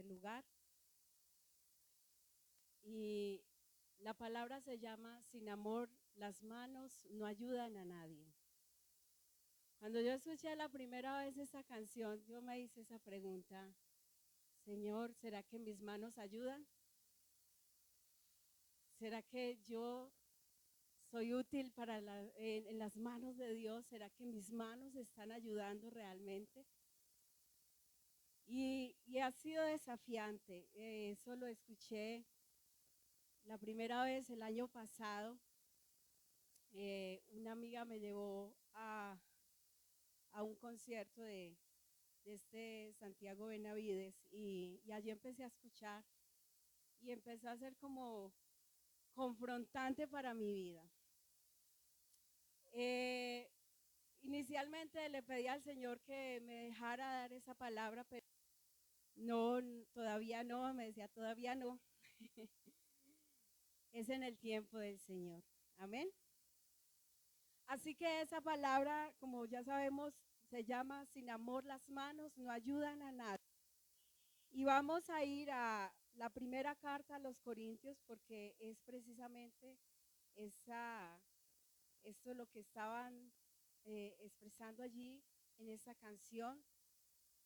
este lugar. Y la palabra se llama: sin amor las manos no ayudan a nadie. Cuando yo escuché la primera vez esa canción, yo me hice esa pregunta: Señor, ¿será que mis manos ayudan? ¿Será que yo soy útil en las manos de Dios? ¿Será que mis manos están ayudando realmente? Y ha sido desafiante. Eso lo escuché la primera vez el año pasado. Una amiga me llevó a un concierto de este Santiago Benavides y allí empecé a escuchar y empezó a ser como confrontante para mi vida. Inicialmente le pedí al Señor que me dejara dar esa palabra, pero no, todavía no, me decía, todavía no. Es en el tiempo del Señor. Amén. Así que esa palabra, como ya sabemos, se llama: sin amor las manos no ayudan a nadie. Y vamos a ir a la primera carta a los Corintios, porque es precisamente esto lo que estaban expresando allí en esa canción.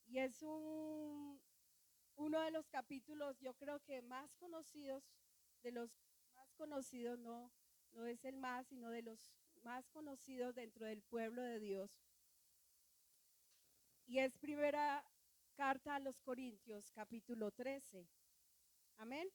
Y es uno de los capítulos, yo creo que más conocidos, de los más conocidos, no es el más, sino de los más conocidos dentro del pueblo de Dios. Y es primera carta a los Corintios, capítulo 13. Amén.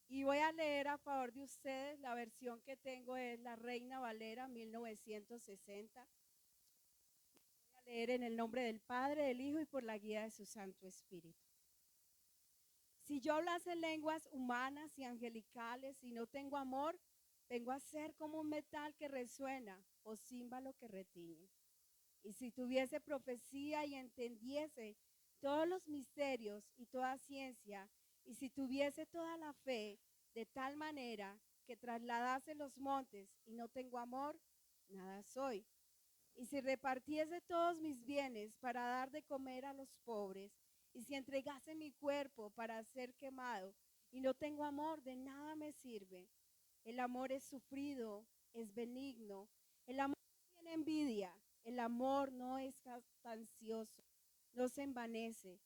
Y voy a leer a favor de ustedes. La versión que tengo es la Reina Valera 1960. Voy a leer en el nombre del Padre, del Hijo y por la guía de su Santo Espíritu. Si yo hablase lenguas humanas y angelicales y no tengo amor, vengo a ser como un metal que resuena o címbalo que retiñe. Y si tuviese profecía y entendiese todos los misterios y toda ciencia, y si tuviese toda la fe de tal manera que trasladase los montes y no tengo amor, nada soy. Y si repartiese todos mis bienes para dar de comer a los pobres, y si entregase mi cuerpo para ser quemado y no tengo amor, de nada me sirve. El amor es sufrido, es benigno. El amor no tiene envidia. El amor no es jactancioso, no se envanece,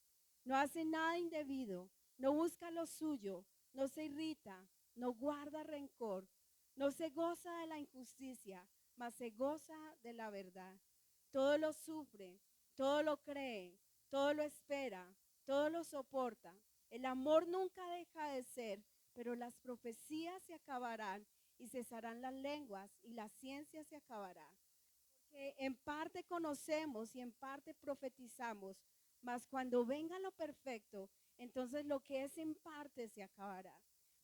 no hace nada indebido, no busca lo suyo, no se irrita, no guarda rencor, no se goza de la injusticia, mas se goza de la verdad. Todo lo sufre, todo lo cree, todo lo espera, todo lo soporta. El amor nunca deja de ser, pero las profecías se acabarán y cesarán las lenguas y la ciencia se acabará. Porque en parte conocemos y en parte profetizamos, mas cuando venga lo perfecto, entonces lo que es en parte se acabará.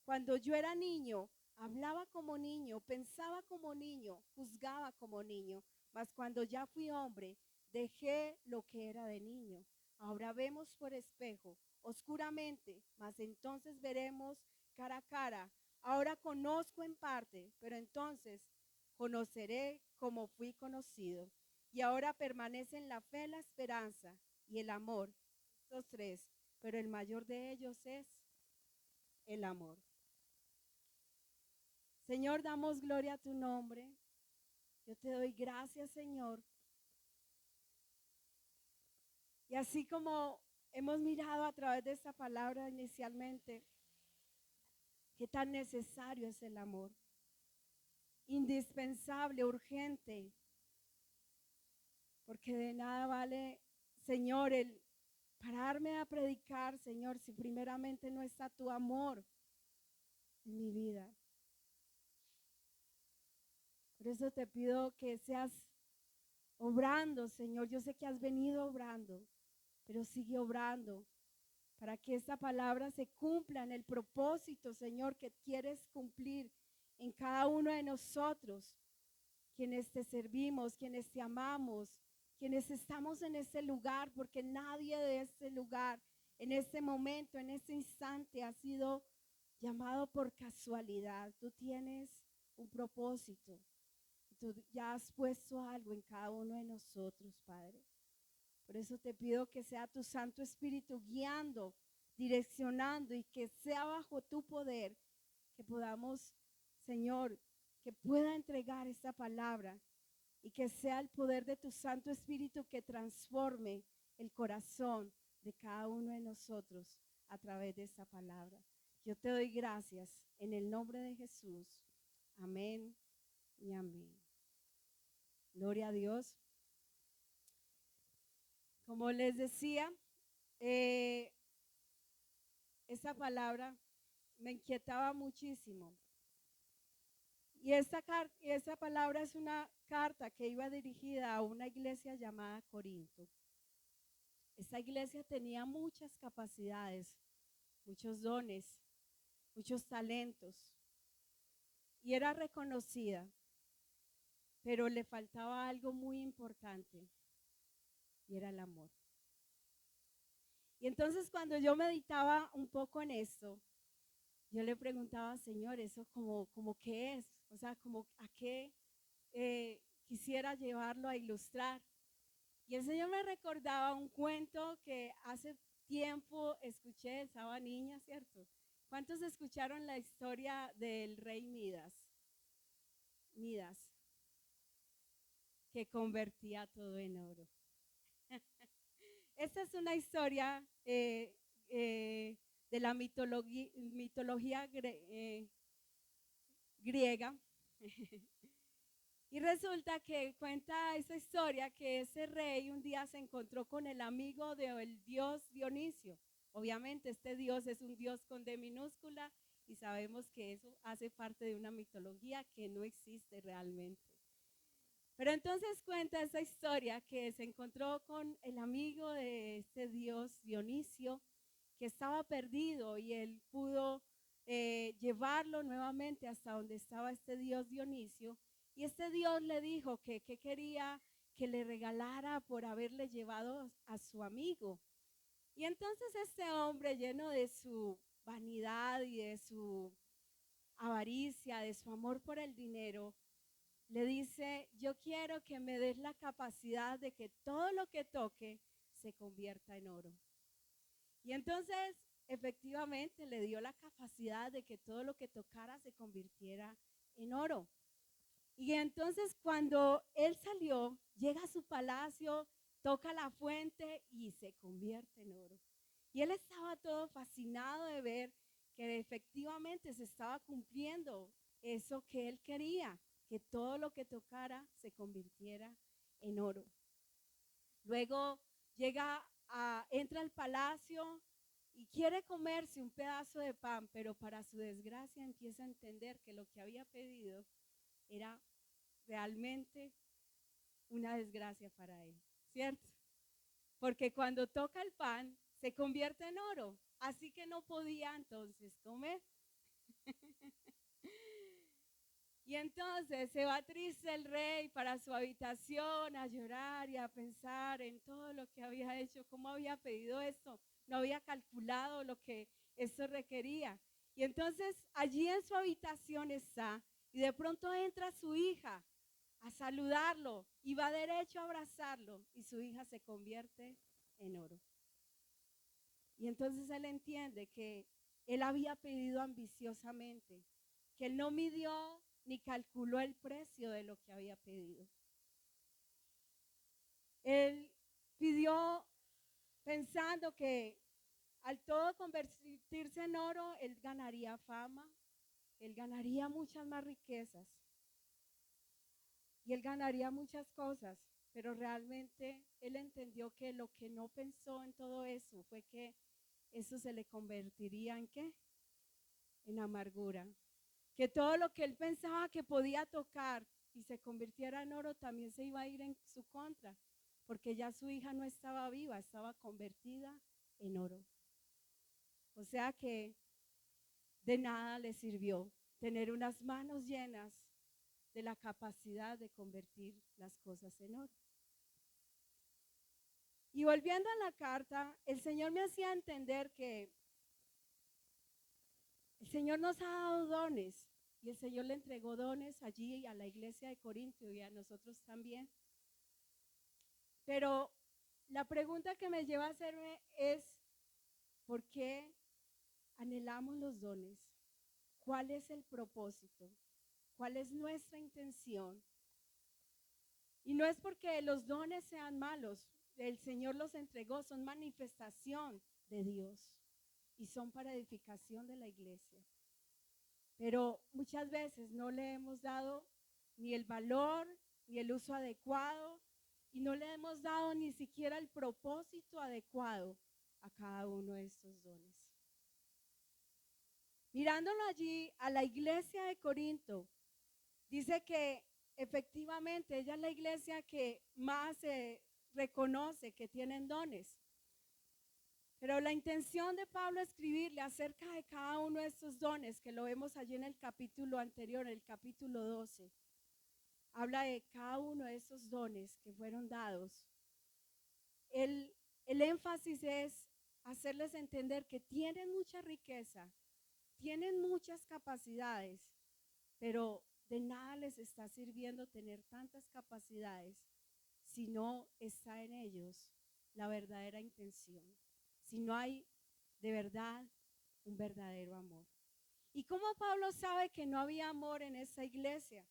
Cuando yo era niño, hablaba como niño, pensaba como niño, juzgaba como niño, mas cuando ya fui hombre, dejé lo que era de niño. Ahora vemos por espejo, oscuramente, mas entonces veremos cara a cara. Ahora conozco en parte, pero entonces conoceré como fui conocido. Y ahora permanecen la fe, la esperanza y el amor, estos tres, pero el mayor de ellos es el amor. Señor, damos gloria a tu nombre. Yo te doy gracias, Señor. Y así como hemos mirado a través de esta palabra inicialmente, qué tan necesario es el amor. Indispensable, urgente. Porque de nada vale, Señor, el pararme a predicar, Señor, si primeramente no está tu amor en mi vida. Por eso te pido que seas obrando, Señor. Yo sé que has venido obrando, pero sigue obrando para que esta palabra se cumpla en el propósito, Señor, que quieres cumplir en cada uno de nosotros, quienes te servimos, quienes te amamos, quienes estamos en este lugar, porque nadie de este lugar, en este momento, en este instante, ha sido llamado por casualidad. Tú tienes un propósito. Tú ya has puesto algo en cada uno de nosotros, Padre. Por eso te pido que sea tu Santo Espíritu guiando, direccionando y que sea bajo tu poder que podamos, Señor, que pueda entregar esta palabra y que sea el poder de tu Santo Espíritu que transforme el corazón de cada uno de nosotros a través de esta palabra. Yo te doy gracias en el nombre de Jesús. Amén y amén. Gloria a Dios. Como les decía, esa palabra me inquietaba muchísimo. Y esa palabra es una carta que iba dirigida a una iglesia llamada Corinto. Esta iglesia tenía muchas capacidades, muchos dones, muchos talentos. Y era reconocida, pero le faltaba algo muy importante, y era el amor. Y entonces cuando yo meditaba un poco en esto, yo le preguntaba, Señor, ¿eso como qué es? O sea, como a qué quisiera llevarlo a ilustrar. Y el Señor me recordaba un cuento que hace tiempo escuché, estaba niña, ¿cierto? ¿Cuántos escucharon la historia del rey Midas? Midas, que convertía todo en oro. Esta es una historia de la mitología griega. Y resulta que cuenta esa historia que ese rey un día se encontró con el amigo del dios Dionisio. Obviamente este dios es un dios con D minúscula y sabemos que eso hace parte de una mitología que no existe realmente. Pero entonces cuenta esa historia que se encontró con el amigo de este dios Dionisio que estaba perdido y él pudo llevarlo nuevamente hasta donde estaba este dios Dionisio. Y este Dios le dijo que quería que le regalara por haberle llevado a su amigo. Y entonces este hombre, lleno de su vanidad y de su avaricia, de su amor por el dinero, le dice, yo quiero que me des la capacidad de que todo lo que toque se convierta en oro. Y entonces, efectivamente, le dio la capacidad de que todo lo que tocara se convirtiera en oro. Y entonces cuando él salió, llega a su palacio, toca la fuente y se convierte en oro. Y él estaba todo fascinado de ver que efectivamente se estaba cumpliendo eso que él quería, que todo lo que tocara se convirtiera en oro. Luego entra al palacio y quiere comerse un pedazo de pan, pero para su desgracia empieza a entender que lo que había pedido era realmente una desgracia para él, ¿cierto? Porque cuando toca el pan se convierte en oro, así que no podía entonces comer. Y entonces se va triste el rey para su habitación a llorar y a pensar en todo lo que había hecho, cómo había pedido esto, no había calculado lo que esto requería. Y entonces allí en su habitación está y de pronto entra su hija a saludarlo y va derecho a abrazarlo y su hija se convierte en oro. Y entonces él entiende que él había pedido ambiciosamente, que él no midió ni calculó el precio de lo que había pedido. Él pidió pensando que al todo convertirse en oro, él ganaría fama, él ganaría muchas más riquezas y él ganaría muchas cosas, pero realmente él entendió que lo que no pensó en todo eso fue que eso se le convertiría ¿en qué? En amargura. Que todo lo que él pensaba que podía tocar y se convirtiera en oro también se iba a ir en su contra, porque ya su hija no estaba viva, estaba convertida en oro. O sea que de nada le sirvió tener unas manos llenas de la capacidad de convertir las cosas en oro. Y volviendo a la carta, el Señor me hacía entender que el Señor nos ha dado dones Y el Señor le entregó dones allí a la iglesia de Corinto y a nosotros también. Pero la pregunta que me lleva a hacerme es, ¿por qué anhelamos los dones? ¿Cuál es el propósito? ¿Cuál es nuestra intención? Y no es porque los dones sean malos, el Señor los entregó, son manifestación de Dios y son para edificación de la iglesia. Pero muchas veces no le hemos dado ni el valor, ni el uso adecuado, y no le hemos dado ni siquiera el propósito adecuado a cada uno de estos dones. Mirándolo allí a la iglesia de Corinto, dice que efectivamente ella es la iglesia que más se reconoce que tienen dones. Pero la intención de Pablo escribirle acerca de cada uno de estos dones, que lo vemos allí en el capítulo anterior, el capítulo 12, habla de cada uno de esos dones que fueron dados. El énfasis es hacerles entender que tienen mucha riqueza, tienen muchas capacidades, pero de nada les está sirviendo tener tantas capacidades si no está en ellos la verdadera intención, si no hay de verdad un verdadero amor. ¿Y cómo Pablo sabe que no había amor en esa iglesia?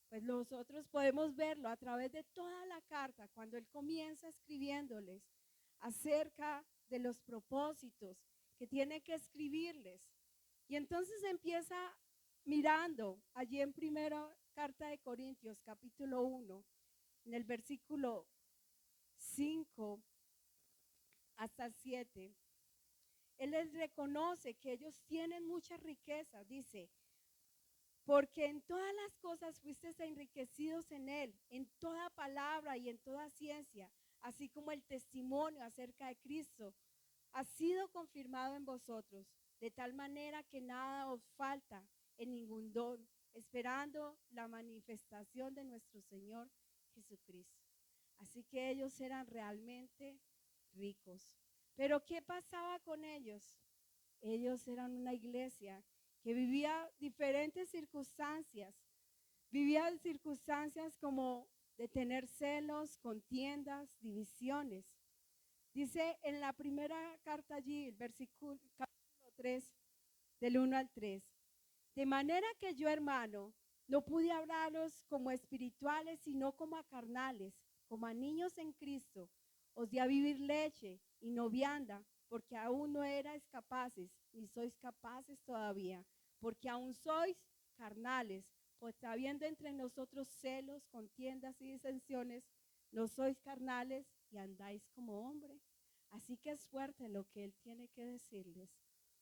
Pues nosotros podemos verlo a través de toda la carta, cuando él comienza escribiéndoles acerca de los propósitos que tiene que escribirles. Y entonces empieza mirando allí en primera carta de Corintios, capítulo 1, en el versículo 5 hasta 7. Él les reconoce que ellos tienen mucha riqueza, dice, porque en todas las cosas fuisteis enriquecidos en él, en toda palabra y en toda ciencia, así como el testimonio acerca de Cristo ha sido confirmado en vosotros, de tal manera que nada os falta en ningún don, esperando la manifestación de nuestro Señor Jesucristo. Así que ellos eran realmente ricos. Pero ¿qué pasaba con ellos? Ellos eran una iglesia que vivía diferentes circunstancias. Vivían circunstancias como de tener celos, contiendas, divisiones. Dice en la primera carta allí, el versículo capítulo 3, del 1 al 3. De manera que yo, hermano, no pude hablaros como espirituales, sino como a carnales, como a niños en Cristo. Os di a vivir leche y no vianda, porque aún no erais capaces, ni sois capaces todavía, porque aún sois carnales, pues habiendo entre nosotros celos, contiendas y disensiones, no sois carnales y andáis como hombres. Así que es fuerte lo que él tiene que decirles.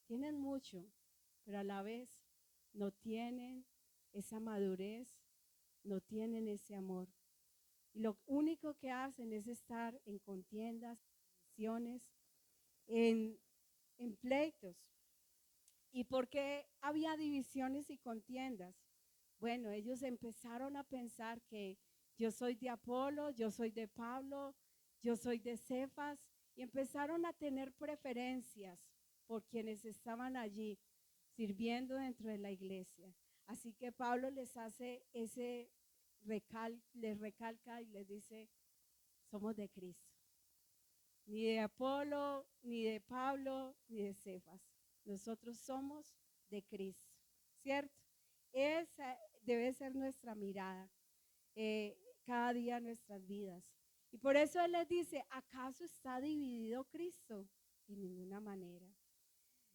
Tienen mucho, pero a la vez no tienen esa madurez, no tienen ese amor. Y lo único que hacen es estar en contiendas, divisiones, en pleitos. ¿Y por qué había divisiones y contiendas? Bueno, ellos empezaron a pensar que yo soy de Apolo, yo soy de Pablo, yo soy de Cefas, y empezaron a tener preferencias por quienes estaban allí sirviendo dentro de la iglesia. Así que Pablo les hace ese les recalca y les dice, somos de Cristo. Ni de Apolo, ni de Pablo, ni de Cefas. Nosotros somos de Cristo, ¿cierto? Esa debe ser nuestra mirada cada día en nuestras vidas. Y por eso Él les dice, ¿acaso está dividido Cristo? De ninguna manera.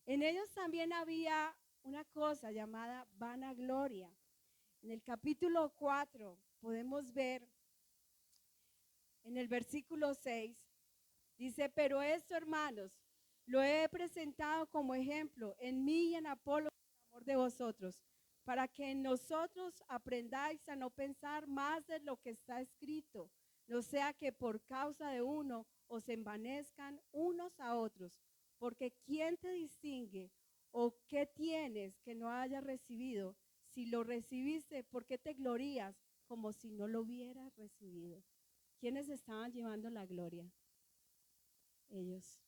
En ellos también había una cosa llamada vanagloria. En el capítulo 4 podemos ver en el versículo 6, dice, pero esto, hermanos, lo he presentado como ejemplo en mí y en Apolo, por amor de vosotros, para que en nosotros aprendáis a no pensar más de lo que está escrito, no sea que por causa de uno os envanezcan unos a otros, porque ¿quién te distingue o qué tienes que no hayas recibido? Si lo recibiste, ¿por qué te glorías como si no lo hubieras recibido? ¿Quiénes estaban llevando la gloria? Ellos.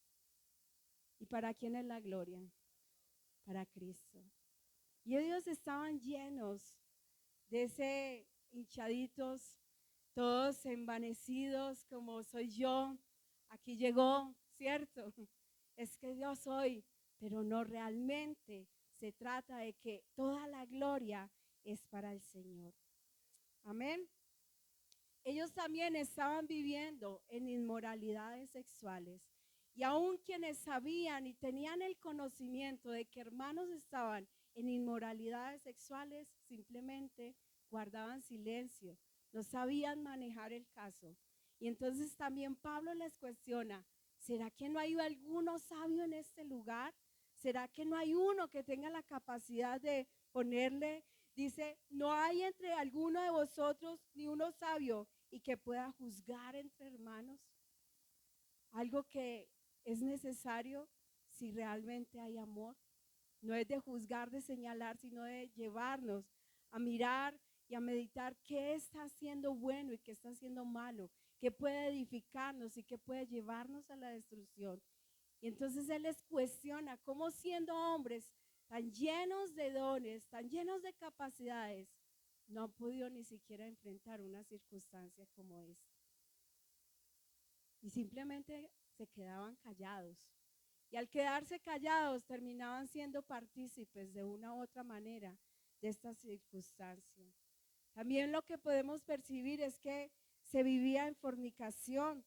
¿Y para quién es la gloria? Para Cristo. Y ellos estaban llenos de ese hinchaditos, todos envanecidos como soy yo. Aquí llegó, ¿cierto? Es que yo soy, pero no realmente. Se trata de que toda la gloria es para el Señor. Amén. Ellos también estaban viviendo en inmoralidades sexuales. Y aun quienes sabían y tenían el conocimiento de que hermanos estaban en inmoralidades sexuales, simplemente guardaban silencio, no sabían manejar el caso. Y entonces también Pablo les cuestiona, ¿será que no hay alguno sabio en este lugar? ¿Será que no hay uno que tenga la capacidad de ponerle? Dice, no hay entre alguno de vosotros ni uno sabio y que pueda juzgar entre hermanos. Algo que es necesario si realmente hay amor. No es de juzgar, de señalar, sino de llevarnos a mirar y a meditar qué está haciendo bueno y qué está haciendo malo, qué puede edificarnos y qué puede llevarnos a la destrucción. Y entonces él les cuestiona cómo siendo hombres tan llenos de dones, tan llenos de capacidades, no han podido ni siquiera enfrentar una circunstancia como esta. Y simplemente se quedaban callados. Y al quedarse callados terminaban siendo partícipes de una u otra manera de esta circunstancia. También lo que podemos percibir es que se vivía en fornicación.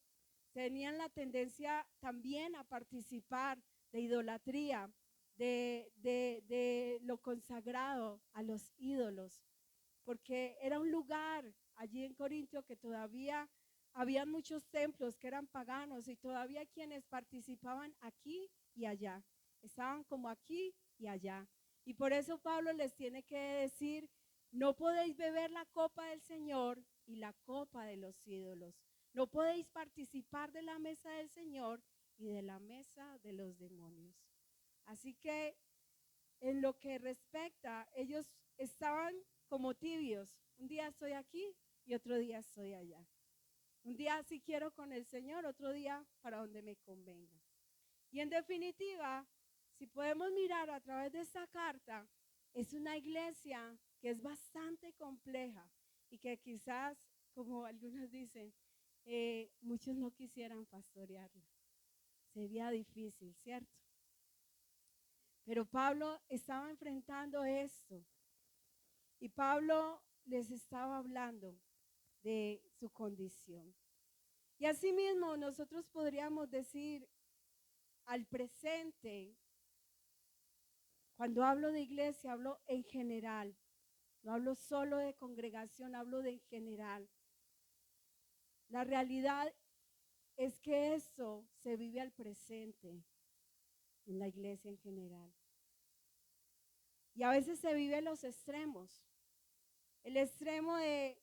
Tenían la tendencia también a participar de idolatría, de lo consagrado a los ídolos, porque era un lugar allí en Corintio que todavía había muchos templos que eran paganos y todavía quienes participaban aquí y allá, estaban como aquí y allá. Y por eso Pablo les tiene que decir, no podéis beber la copa del Señor y la copa de los ídolos. No podéis participar de la mesa del Señor y de la mesa de los demonios. Así que en lo que respecta, ellos estaban como tibios. Un día estoy aquí y otro día estoy allá. Un día sí quiero con el Señor, otro día para donde me convenga. Y en definitiva, si podemos mirar a través de esta carta, es una iglesia que es bastante compleja y que quizás, como algunos dicen, muchos no quisieran pastorearla. Sería difícil, ¿cierto? Pero Pablo estaba enfrentando esto y Pablo les estaba hablando de su condición. Y asimismo nosotros podríamos decir al presente, cuando hablo de iglesia, hablo en general, no hablo solo de congregación, hablo de en general. La realidad es que eso se vive al presente en la iglesia en general. Y a veces se vive los extremos. El extremo de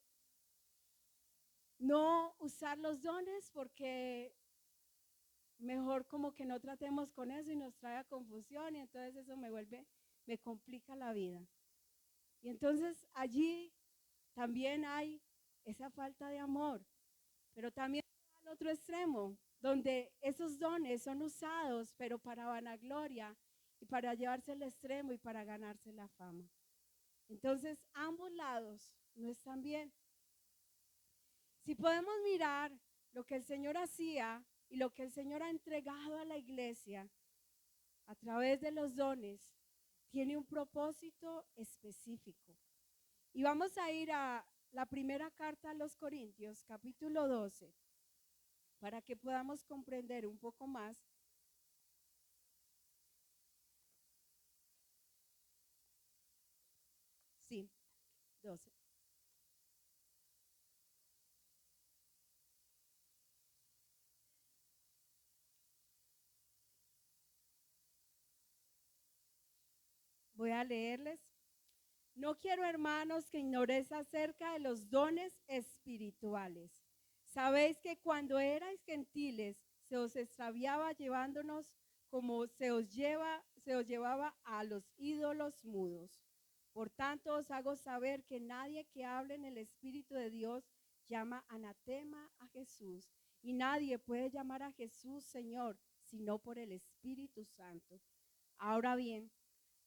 no usar los dones porque mejor como que no tratemos con eso y nos trae a confusión y entonces eso me complica la vida. Y entonces allí también hay esa falta de amor, pero también al otro extremo, donde esos dones son usados, pero para vanagloria y para llevarse al extremo y para ganarse la fama. Entonces ambos lados no están bien. Si podemos mirar lo que el Señor hacía y lo que el Señor ha entregado a la iglesia a través de los dones, tiene un propósito específico. Y vamos a ir a la primera carta a los Corintios, capítulo 12, para que podamos comprender un poco más. Sí, 12. Voy a leerles. No quiero, hermanos, que ignoréis acerca de los dones espirituales. Sabéis que cuando erais gentiles se os extraviaba llevándonos como se os llevaba a los ídolos mudos. Por tanto os hago saber que nadie que hable en el Espíritu de Dios llama anatema a Jesús, y nadie puede llamar a Jesús Señor sino por el Espíritu Santo. Ahora bien,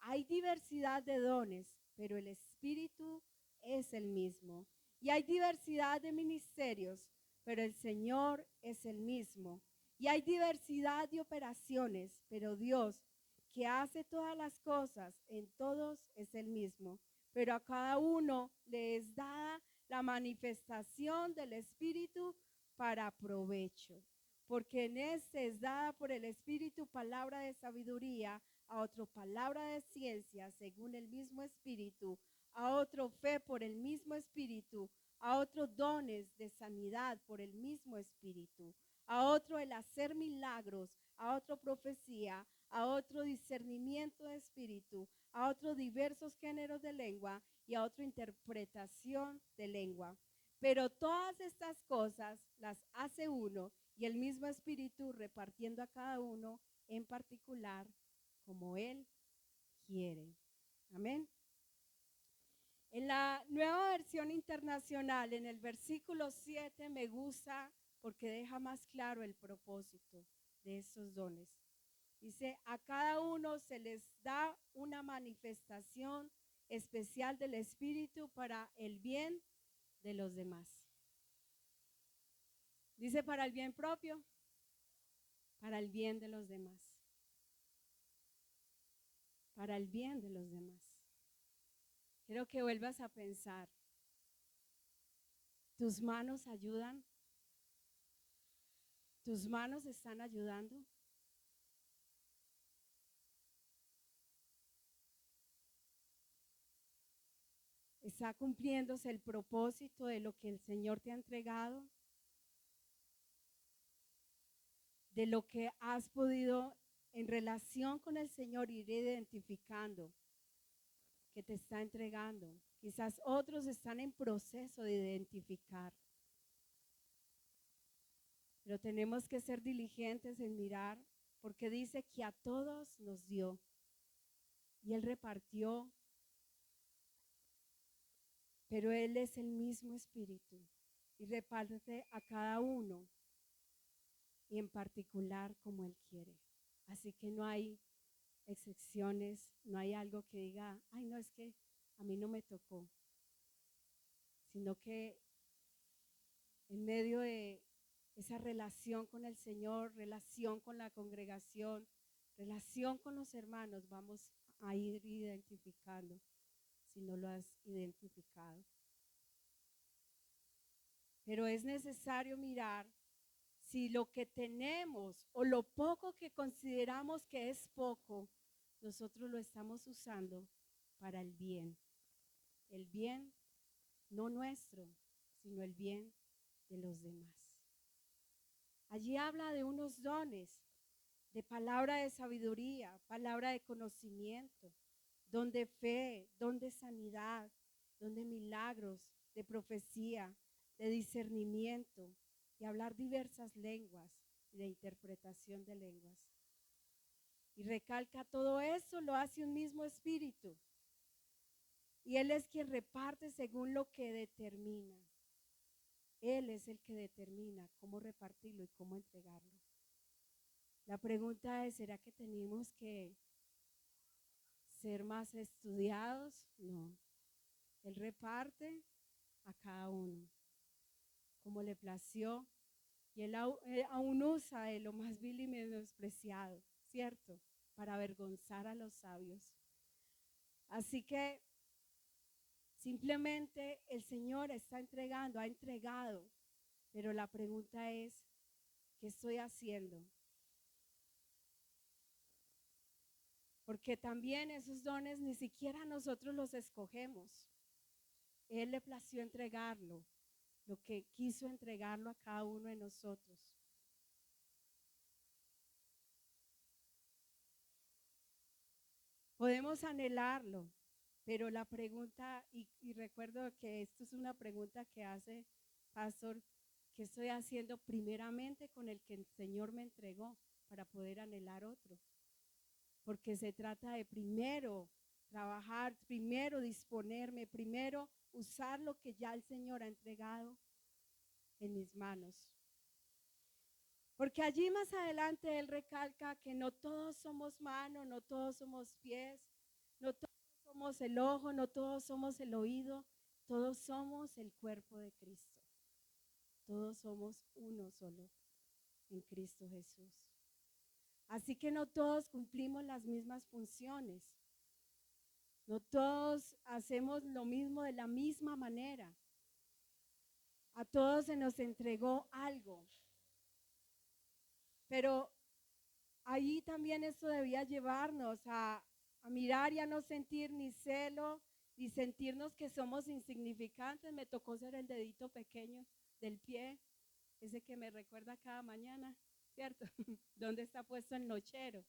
hay diversidad de dones, pero el Espíritu es el mismo. Y hay diversidad de ministerios, pero el Señor es el mismo. Y hay diversidad de operaciones, pero Dios, que hace todas las cosas en todos, es el mismo. Pero a cada uno le es dada la manifestación del Espíritu para provecho. Porque en este es dada por el Espíritu palabra de sabiduría, a otro palabra de ciencia según el mismo Espíritu, a otro fe por el mismo Espíritu, a otro dones de sanidad por el mismo Espíritu, a otro el hacer milagros, a otro profecía, a otro discernimiento de espíritu, a otro diversos géneros de lengua y a otro interpretación de lengua. Pero todas estas cosas las hace uno y el mismo Espíritu repartiendo a cada uno en particular como Él quiere. Amén. En la Nueva Versión Internacional, en el versículo 7, me gusta porque deja más claro el propósito de estos dones. Dice, a cada uno se les da una manifestación especial del Espíritu para el bien de los demás. Dice, para el bien propio, para el bien de los demás. Para el bien de los demás. Quiero que vuelvas a pensar. ¿Tus manos ayudan? ¿Tus manos están ayudando? ¿Está cumpliéndose el propósito de lo que el Señor te ha entregado? De lo que has podido en relación con el Señor ir identificando que te está entregando. Quizás otros están en proceso de identificar. Pero tenemos que ser diligentes en mirar, porque dice que a todos nos dio. Y Él repartió. Pero Él es el mismo Espíritu y reparte a cada uno y en particular como Él quiere. Así que no hay excepciones, no hay algo que diga, ay, no, es que a mí no me tocó, sino que en medio de esa relación con el Señor, relación con la congregación, relación con los hermanos, vamos a ir identificando si no lo has identificado. Pero es necesario mirar si lo que tenemos o lo poco que consideramos que es poco, nosotros lo estamos usando para el bien no nuestro, sino el bien de los demás. Allí habla de unos dones, de palabra de sabiduría, palabra de conocimiento, don de fe, don de sanidad, don de milagros, de profecía, de discernimiento, de hablar diversas lenguas y de interpretación de lenguas. Y recalca todo eso, lo hace un mismo espíritu. Y Él es quien reparte según lo que determina. Él es el que determina cómo repartirlo y cómo entregarlo. La pregunta es, ¿será que tenemos que ser más estudiados? No. Él reparte a cada uno como le plació y Él aún usa de lo más vil y menospreciado, ¿cierto? Para avergonzar a los sabios. Así que simplemente el Señor está entregando, ha entregado, pero la pregunta es, ¿qué estoy haciendo? Porque también esos dones ni siquiera nosotros los escogemos. Él le plació entregarlo, lo que quiso entregarlo a cada uno de nosotros. Podemos anhelarlo, pero la pregunta, y recuerdo que esto es una pregunta que hace Pastor, ¿qué estoy haciendo primeramente con el que el Señor me entregó para poder anhelar otro? Porque se trata de primero trabajar, primero disponerme, primero usar lo que ya el Señor ha entregado en mis manos. Porque allí más adelante Él recalca que no todos somos manos, no todos somos pies, No todos somos el ojo, no todos somos el oído, todos somos el cuerpo de Cristo. Todos somos uno solo en Cristo Jesús. Así que no todos cumplimos las mismas funciones. No todos hacemos lo mismo de la misma manera. A todos se nos entregó algo. Pero ahí también esto debía llevarnos a mirar y a no sentir ni celo, ni sentirnos que somos insignificantes. Me tocó ser el dedito pequeño del pie, ese que me recuerda cada mañana, ¿cierto? ¿Dónde está puesto el nochero?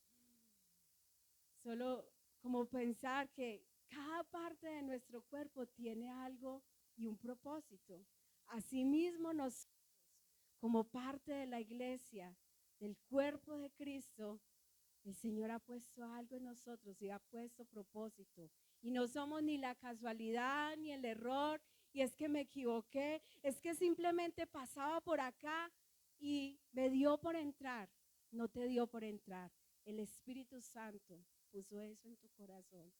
Solo como pensar que cada parte de nuestro cuerpo tiene algo y un propósito. Asimismo, nosotros, como parte de la iglesia, del cuerpo de Cristo, el Señor ha puesto algo en nosotros y ha puesto propósito. Y no somos ni la casualidad ni el error, y es que me equivoqué, es que simplemente pasaba por acá y me dio por entrar. No te dio por entrar. El Espíritu Santo puso eso en tu corazón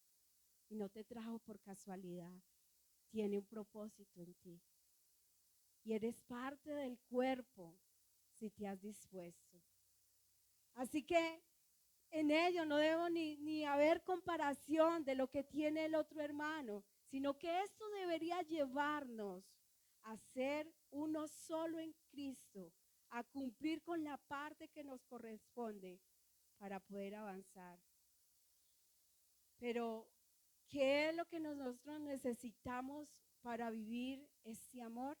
y no te trajo por casualidad. Tiene un propósito en ti. Y eres parte del cuerpo si te has dispuesto. Así que en ello no debo ni haber comparación de lo que tiene el otro hermano, sino que esto debería llevarnos a ser uno solo en Cristo, a cumplir con la parte que nos corresponde para poder avanzar. Pero, ¿qué es lo que nosotros necesitamos para vivir este amor?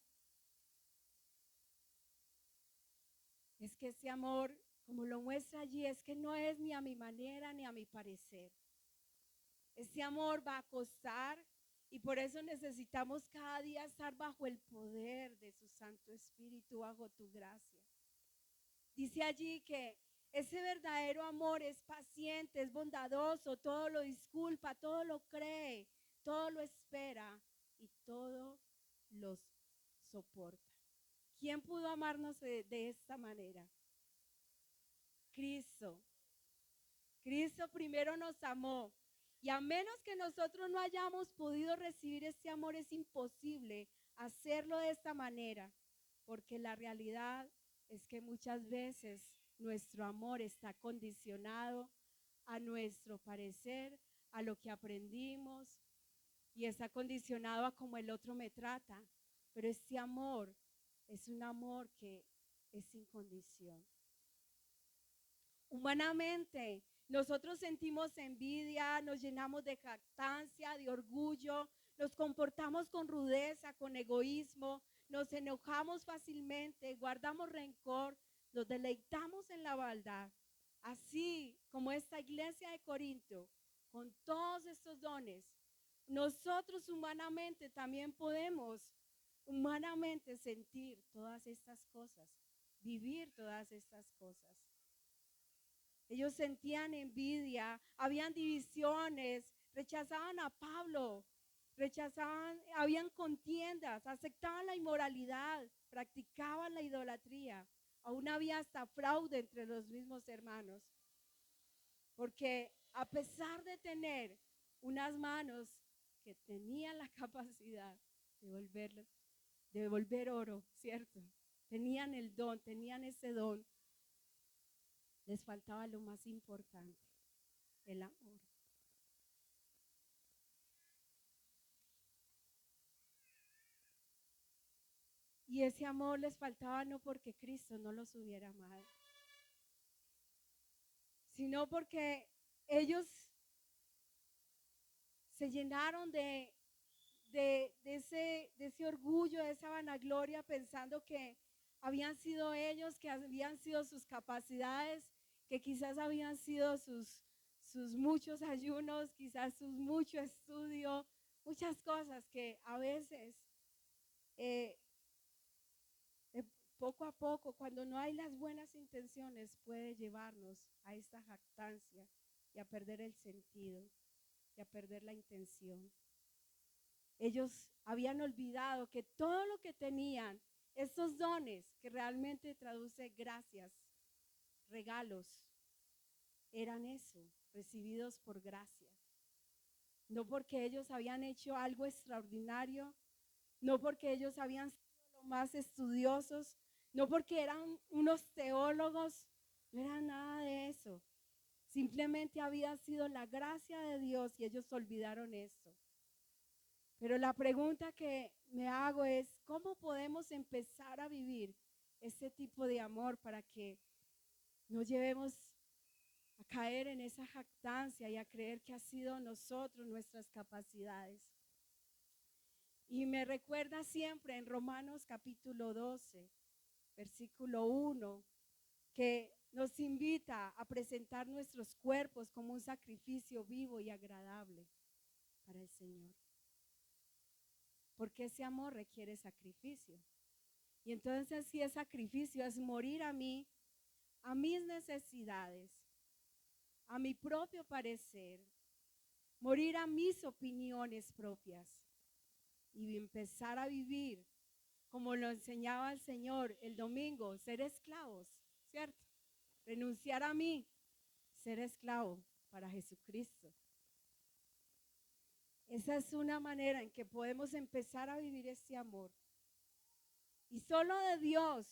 Es que ese amor, como lo muestra allí, es que no es ni a mi manera ni a mi parecer. Ese amor va a costar y por eso necesitamos cada día estar bajo el poder de su Santo Espíritu, bajo tu gracia. Dice allí que ese verdadero amor es paciente, es bondadoso, todo lo disculpa, todo lo cree, todo lo espera y todo lo soporta. ¿Quién pudo amarnos de esta manera? Cristo. Cristo primero nos amó. Y a menos que nosotros no hayamos podido recibir este amor, es imposible hacerlo de esta manera. Porque la realidad es que muchas veces nuestro amor está condicionado a nuestro parecer, a lo que aprendimos, y está condicionado a cómo el otro me trata. Pero este amor es un amor que es sin condición. Humanamente, nosotros sentimos envidia, nos llenamos de jactancia, de orgullo, nos comportamos con rudeza, con egoísmo, nos enojamos fácilmente, guardamos rencor, nos deleitamos en la maldad. Así como esta iglesia de Corinto, con todos estos dones, nosotros humanamente también podemos humanamente sentir todas estas cosas, vivir todas estas cosas. Ellos sentían envidia, habían divisiones, rechazaban a Pablo, habían contiendas, aceptaban la inmoralidad, practicaban la idolatría. Aún había hasta fraude entre los mismos hermanos. Porque a pesar de tener unas manos que tenían la capacidad de devolver oro, ¿cierto? Tenían el don, tenían ese don. Les faltaba lo más importante, el amor. Y ese amor les faltaba no porque Cristo no los hubiera amado, sino porque ellos se llenaron de ese orgullo, de esa vanagloria, pensando que habían sido ellos, que habían sido sus capacidades, que quizás habían sido sus muchos ayunos, quizás sus mucho estudio, muchas cosas que a veces poco a poco, cuando no hay las buenas intenciones, puede llevarnos a esta jactancia y a perder el sentido y a perder la intención. Ellos habían olvidado que todo lo que tenían, estos dones que realmente traduce gracias, regalos, eran eso, recibidos por gracia. no porque ellos habían hecho algo extraordinario, no porque ellos habían sido los más estudiosos, no porque eran unos teólogos, no era nada de eso. Simplemente había sido la gracia de Dios y ellos olvidaron esto. Pero la pregunta que me hago es, ¿cómo podemos empezar a vivir este tipo de amor para que no llevemos a caer en esa jactancia y a creer que ha sido nosotros, nuestras capacidades? Y me recuerda siempre en Romanos capítulo 12, versículo 1, que nos invita a presentar nuestros cuerpos como un sacrificio vivo y agradable para el Señor. Porque ese amor requiere sacrificio. Y entonces si es sacrificio, es morir a mí, a mis necesidades, a mi propio parecer, morir a mis opiniones propias y empezar a vivir como lo enseñaba el Señor el domingo, ser esclavos, ¿cierto? Renunciar a mí, ser esclavo para Jesucristo. Esa es una manera en que podemos empezar a vivir este amor. Y solo de Dios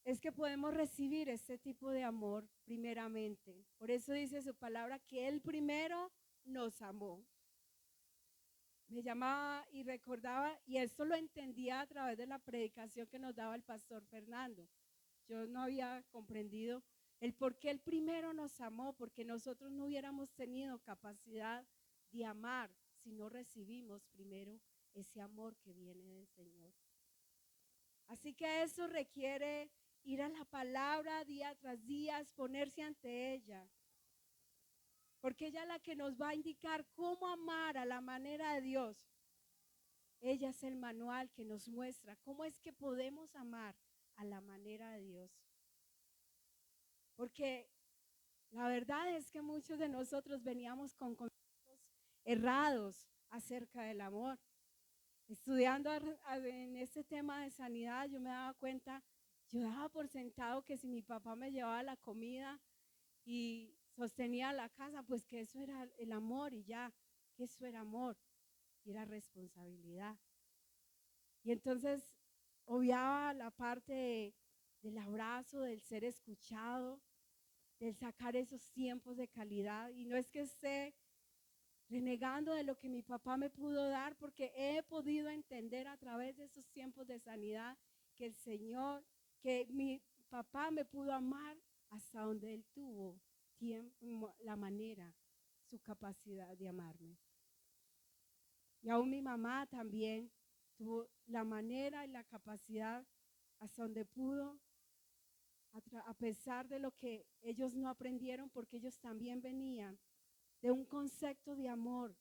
es que podemos recibir este tipo de amor primeramente. Por eso dice su palabra que Él primero nos amó. Me llamaba y recordaba, y esto lo entendía a través de la predicación que nos daba el pastor Fernando. Yo no había comprendido el por qué Él primero nos amó, porque nosotros no hubiéramos tenido capacidad de amar si no recibimos primero ese amor que viene del Señor. Así que eso requiere ir a la palabra día tras día, exponerse ante ella. Porque ella es la que nos va a indicar cómo amar a la manera de Dios. Ella es el manual que nos muestra cómo es que podemos amar a la manera de Dios. Porque la verdad es que muchos de nosotros veníamos con conceptos errados acerca del amor. Estudiando en este tema de sanidad, yo me daba cuenta, yo daba por sentado que si mi papá me llevaba la comida y sostenía la casa, pues que eso era el amor y ya, que eso era amor y era responsabilidad. Y entonces obviaba la parte del abrazo, del ser escuchado, del sacar esos tiempos de calidad. Y no es que esté renegando de lo que mi papá me pudo dar, porque he podido entender a través de esos tiempos de sanidad que el Señor, que mi papá me pudo amar hasta donde Él tuvo tiempo, la manera, su capacidad de amarme. Y aún mi mamá también tuvo la manera y la capacidad hasta donde pudo, a pesar de lo que ellos no aprendieron, porque ellos también venían de un concepto de amor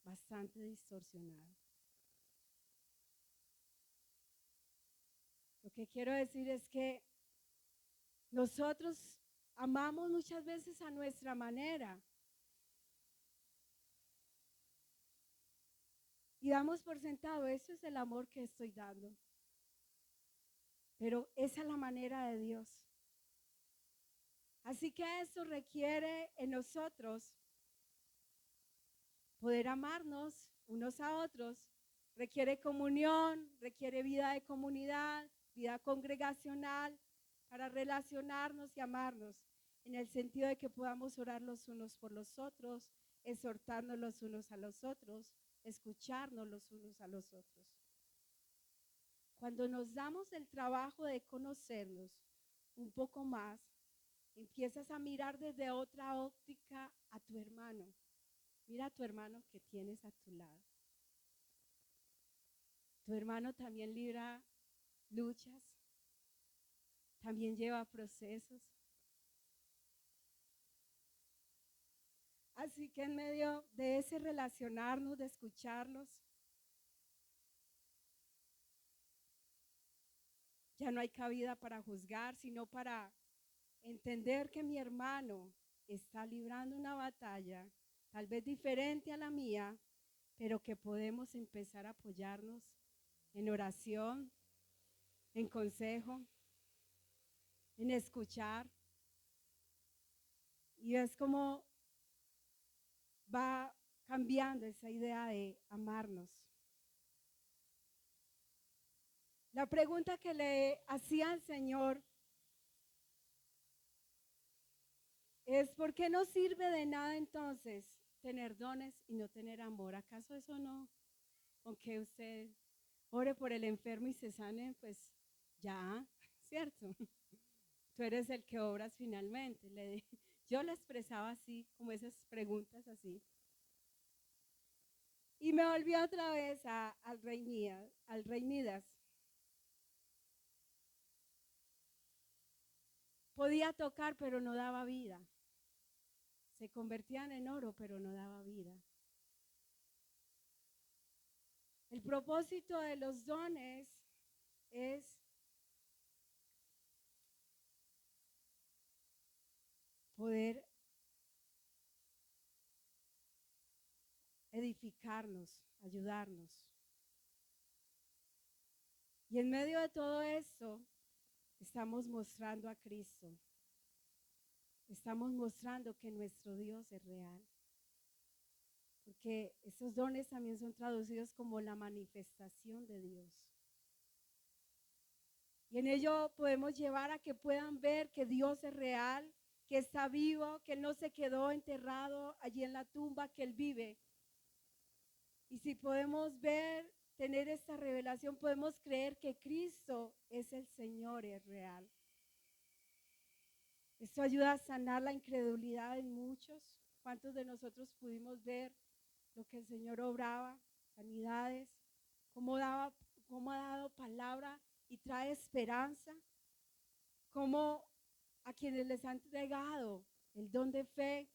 bastante distorsionado. Lo que quiero decir es que nosotros amamos muchas veces a nuestra manera y damos por sentado, eso es el amor que estoy dando. Pero esa es la manera de Dios. Así que eso requiere en nosotros poder amarnos unos a otros, requiere comunión, requiere vida de comunidad, vida congregacional, para relacionarnos y amarnos, en el sentido de que podamos orar los unos por los otros, exhortarnos los unos a los otros, escucharnos los unos a los otros. Cuando nos damos el trabajo de conocernos un poco más, empiezas a mirar desde otra óptica a tu hermano. Mira a tu hermano que tienes a tu lado. Tu hermano también libra luchas, también lleva procesos. Así que en medio de ese relacionarnos, de escucharlos, ya no hay cabida para juzgar, sino para entender que mi hermano está librando una batalla, tal vez diferente a la mía, pero que podemos empezar a apoyarnos en oración, en consejo, en escuchar. Y es como va cambiando esa idea de amarnos. La pregunta que le hacía al Señor es: ¿por qué no sirve de nada entonces tener dones y no tener amor? ¿Acaso eso no? Aunque usted ore por el enfermo y se sane, pues ya, ¿cierto? Tú eres el que obras finalmente. Yo le expresaba así, como esas preguntas así. Y me volvió otra vez al rey Midas. Podía tocar, pero no daba vida. Se convertían en oro, pero no daba vida. El propósito de los dones es poder edificarnos, ayudarnos. Y en medio de todo esto, estamos mostrando a Cristo. Estamos mostrando que nuestro Dios es real. Porque esos dones también son traducidos como la manifestación de Dios. Y en ello podemos llevar a que puedan ver que Dios es real, que está vivo, que Él no se quedó enterrado allí en la tumba, que Él vive. Y si podemos ver, tener esta revelación, podemos creer que Cristo es el Señor, es real. Esto ayuda a sanar la incredulidad en muchos. ¿Cuántos de nosotros pudimos ver lo que el Señor obraba, sanidades, cómo ha dado palabra y trae esperanza, cómo a quienes les han entregado el don de fe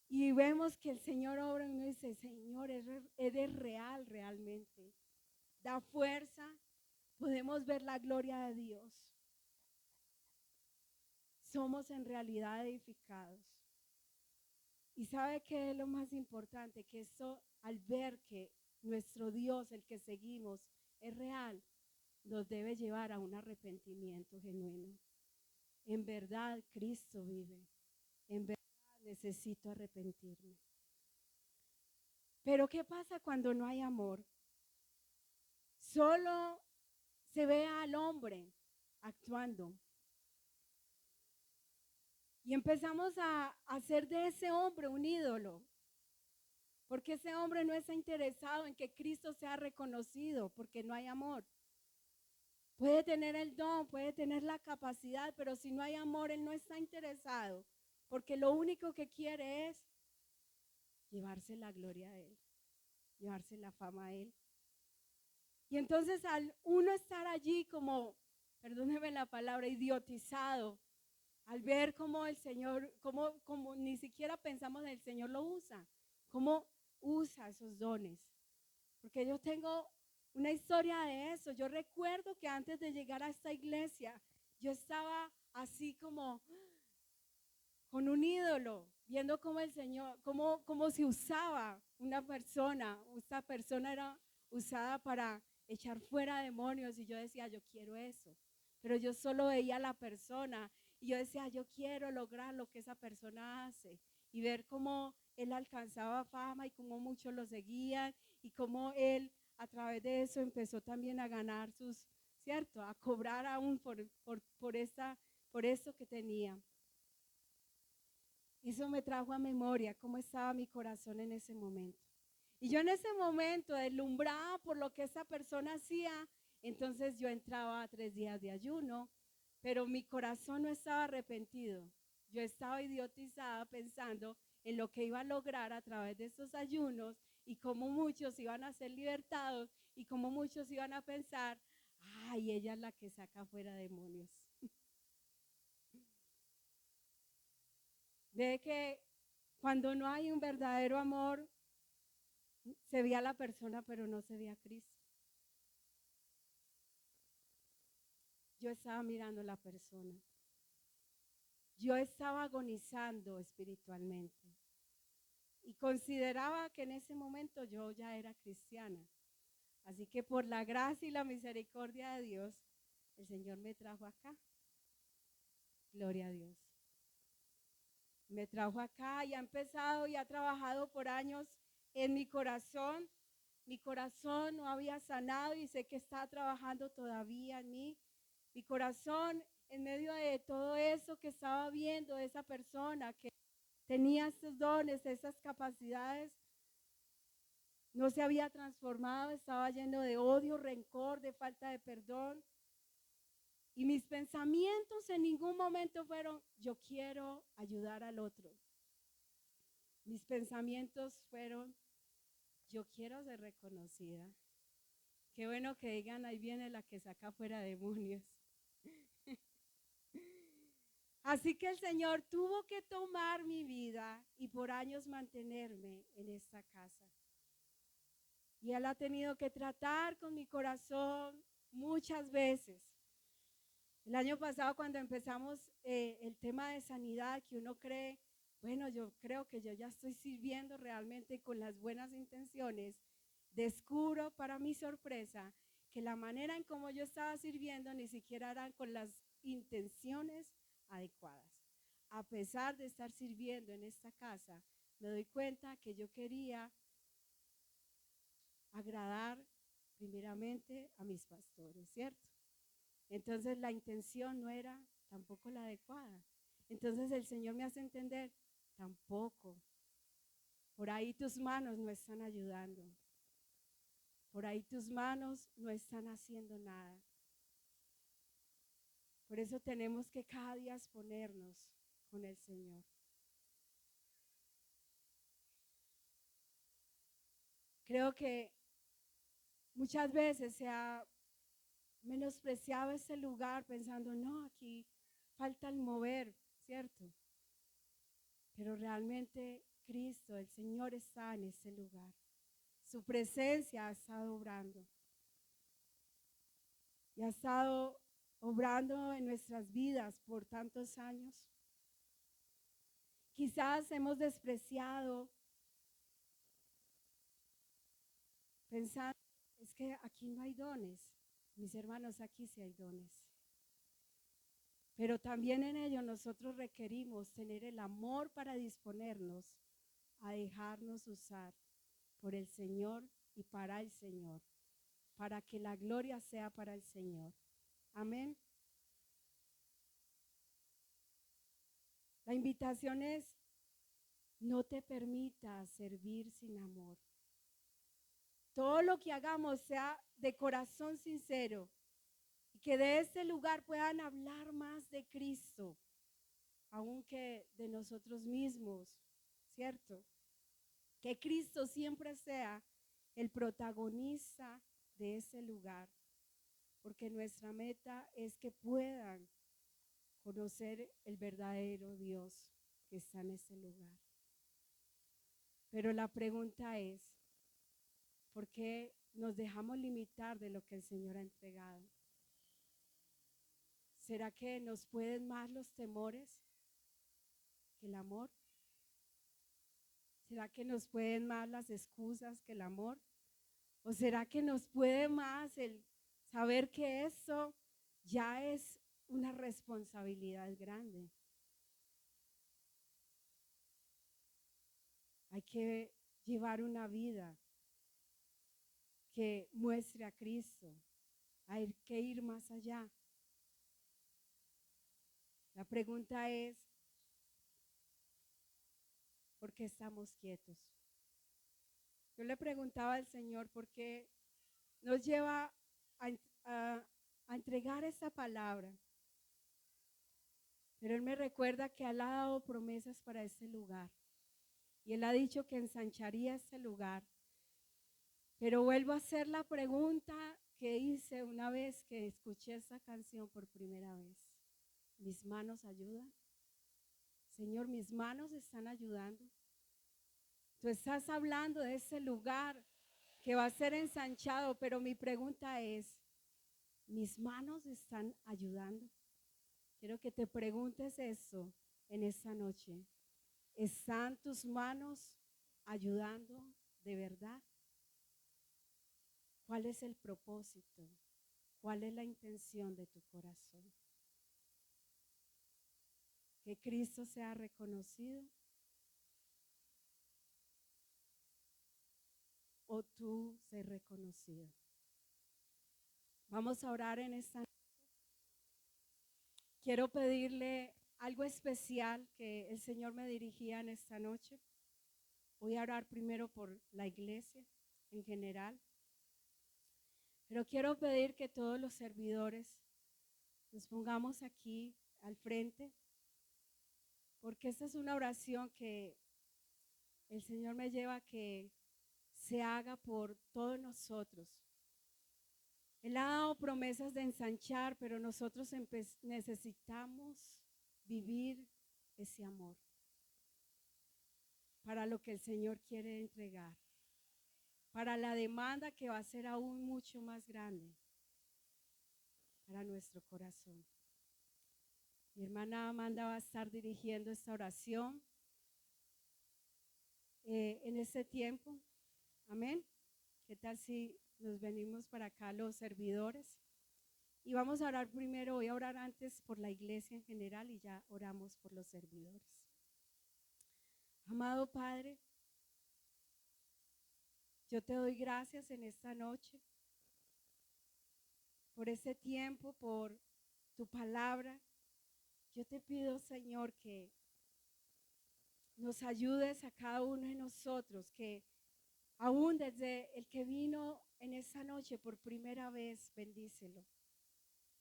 y vemos que el Señor obra y uno dice: Señor, eres real realmente, da fuerza, podemos ver la gloria de Dios. Somos en realidad edificados. Y ¿sabe qué es lo más importante? Que esto, al ver que nuestro Dios, el que seguimos, es real, nos debe llevar a un arrepentimiento genuino. En verdad, Cristo vive. En verdad, necesito arrepentirme. Pero ¿qué pasa cuando no hay amor? Solo se ve al hombre actuando. Y empezamos a hacer de ese hombre un ídolo. Porque ese hombre no está interesado en que Cristo sea reconocido, porque no hay amor. Puede tener el don, puede tener la capacidad, pero si no hay amor, él no está interesado, porque lo único que quiere es llevarse la gloria a él, llevarse la fama a él. Y entonces al uno estar allí como, perdóneme la palabra, idiotizado, al ver cómo el Señor, como ni siquiera pensamos en el Señor lo usa, cómo usa esos dones. Porque yo tengo una historia de eso. Yo recuerdo que antes de llegar a esta iglesia, yo estaba así como con un ídolo, viendo cómo el Señor, cómo se usaba una persona. Esta persona era usada para echar fuera demonios y yo decía: yo quiero eso. Pero yo solo veía a la persona y yo decía: yo quiero lograr lo que esa persona hace. Y ver cómo él alcanzaba fama y cómo muchos lo seguían y cómo él a través de eso empezó también a ganar ¿cierto? A cobrar aún por eso que tenía. Eso me trajo a memoria cómo estaba mi corazón en ese momento. Y yo en ese momento, deslumbrada por lo que esa persona hacía, entonces yo entraba a 3 días de ayuno, pero mi corazón no estaba arrepentido. Yo estaba idiotizada pensando en lo que iba a lograr a través de estos ayunos y cómo muchos iban a ser libertados y cómo muchos iban a pensar: ay, ella es la que saca fuera demonios. De que cuando no hay un verdadero amor, se ve a la persona, pero no se ve a Cristo. Yo estaba mirando a la persona. Yo estaba agonizando espiritualmente. Y consideraba que en ese momento yo ya era cristiana. Así que por la gracia y la misericordia de Dios, el Señor me trajo acá. Gloria a Dios. Me trajo acá y ha empezado y ha trabajado por años en mi corazón. Mi corazón no había sanado y sé que está trabajando todavía en mí. Mi corazón, en medio de todo eso que estaba viendo, de esa persona que tenía esos dones, esas capacidades, no se había transformado, estaba lleno de odio, rencor, de falta de perdón. Y mis pensamientos en ningún momento fueron, yo quiero ayudar al otro. Mis pensamientos fueron, yo quiero ser reconocida. Qué bueno que digan, ahí viene la que saca fuera demonios. Así que el Señor tuvo que tomar mi vida y por años mantenerme en esta casa. Y Él ha tenido que tratar con mi corazón muchas veces. El año pasado cuando empezamos el tema de sanidad, que uno cree, bueno, yo creo que yo ya estoy sirviendo realmente con las buenas intenciones, descubro para mi sorpresa que la manera en cómo yo estaba sirviendo ni siquiera eran con las intenciones adecuadas. A pesar de estar sirviendo en esta casa, me doy cuenta que yo quería agradar primeramente a mis pastores, ¿cierto? Entonces la intención no era tampoco la adecuada. Entonces el Señor me hace entender, tampoco. Por ahí tus manos no están ayudando. Por ahí tus manos no están haciendo nada. Por eso tenemos que cada día exponernos con el Señor. Creo que muchas veces se ha menospreciado ese lugar pensando, no, aquí falta el mover, ¿cierto? Pero realmente Cristo, el Señor, está en ese lugar. Su presencia ha estado obrando. Y ha estado obrando en nuestras vidas por tantos años. Quizás hemos despreciado, pensando, es que aquí no hay dones. Mis hermanos, aquí sí hay dones. Pero también en ello nosotros requerimos tener el amor para disponernos a dejarnos usar por el Señor y para el Señor, para que la gloria sea para el Señor. Amén. La invitación es, no te permitas servir sin amor. Todo lo que hagamos sea de corazón sincero y que de este lugar puedan hablar más de Cristo, aunque de nosotros mismos, ¿cierto? Que Cristo siempre sea el protagonista de ese lugar, porque nuestra meta es que puedan conocer el verdadero Dios que está en ese lugar. Pero la pregunta es, ¿por qué nos dejamos limitar de lo que el Señor ha entregado? ¿Será que nos pueden más los temores que el amor? ¿Será que nos pueden más las excusas que el amor? ¿O será que nos puede más el saber que eso ya es una responsabilidad grande? Hay que llevar una vida que muestre a Cristo. Hay que ir más allá. La pregunta es, ¿por qué estamos quietos? Yo le preguntaba al Señor por qué nos lleva a entregar esta palabra. Pero Él me recuerda que Él ha dado promesas para este lugar. Y Él ha dicho que ensancharía este lugar. Pero vuelvo a hacer la pregunta que hice una vez que escuché esta canción por primera vez. ¿Mis manos ayudan? Señor, mis manos están ayudando. Tú estás hablando de ese lugar que va a ser ensanchado, pero mi pregunta es, ¿mis manos están ayudando? Quiero que te preguntes eso en esta noche. ¿Están tus manos ayudando de verdad? ¿Cuál es el propósito? ¿Cuál es la intención de tu corazón? que Cristo sea reconocido, o tú ser reconocido. Vamos a orar en esta noche. Quiero pedirle algo especial que el Señor me dirigía en esta noche. Voy a orar primero por la iglesia en general, pero quiero pedir que todos los servidores nos pongamos aquí al frente, porque esta es una oración que el Señor me lleva a que se haga por todos nosotros. Él ha dado promesas de ensanchar, pero nosotros necesitamos vivir ese amor para lo que el Señor quiere entregar, para la demanda que va a ser aún mucho más grande para nuestro corazón. Mi hermana Amanda va a estar dirigiendo esta oración en este tiempo. Amén. ¿Qué tal si nos venimos para acá los servidores? Y vamos a orar primero, voy a orar antes por la iglesia en general y ya oramos por los servidores. Amado Padre, yo te doy gracias en esta noche por este tiempo, por tu palabra. Yo te pido, Señor, que nos ayudes a cada uno de nosotros, que aún desde el que vino en esta noche por primera vez, bendícelo.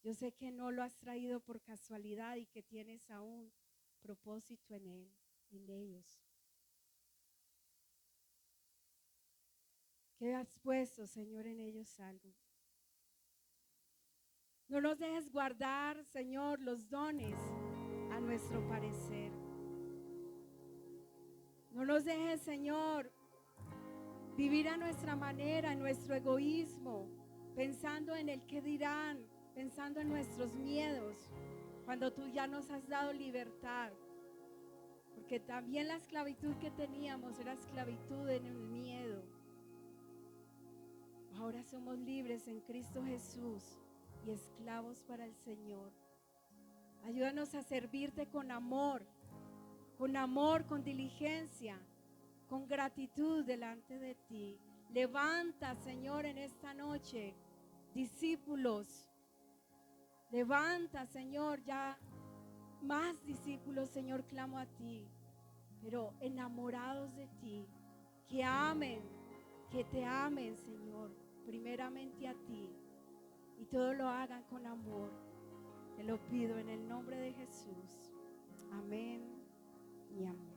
Yo sé que no lo has traído por casualidad y que tienes aún propósito en él, en ellos. ¿Qué has puesto, Señor, en ellos algo? No nos dejes guardar, Señor, los dones a nuestro parecer. No nos dejes, Señor, vivir a nuestra manera, en nuestro egoísmo, pensando en el que dirán, pensando en nuestros miedos, cuando tú ya nos has dado libertad. Porque también la esclavitud que teníamos era esclavitud en el miedo. Ahora somos libres en Cristo Jesús y esclavos para el Señor. Ayúdanos a servirte con amor, con diligencia, con gratitud delante de ti. Levanta, Señor, en esta noche discípulos. Levanta, Señor, ya más discípulos, Señor, clamo a ti, pero enamorados de ti, que amen, que te amen, Señor, primeramente a ti, y todo lo hagan con amor. Te lo pido en el nombre de Jesús. Amén y amén.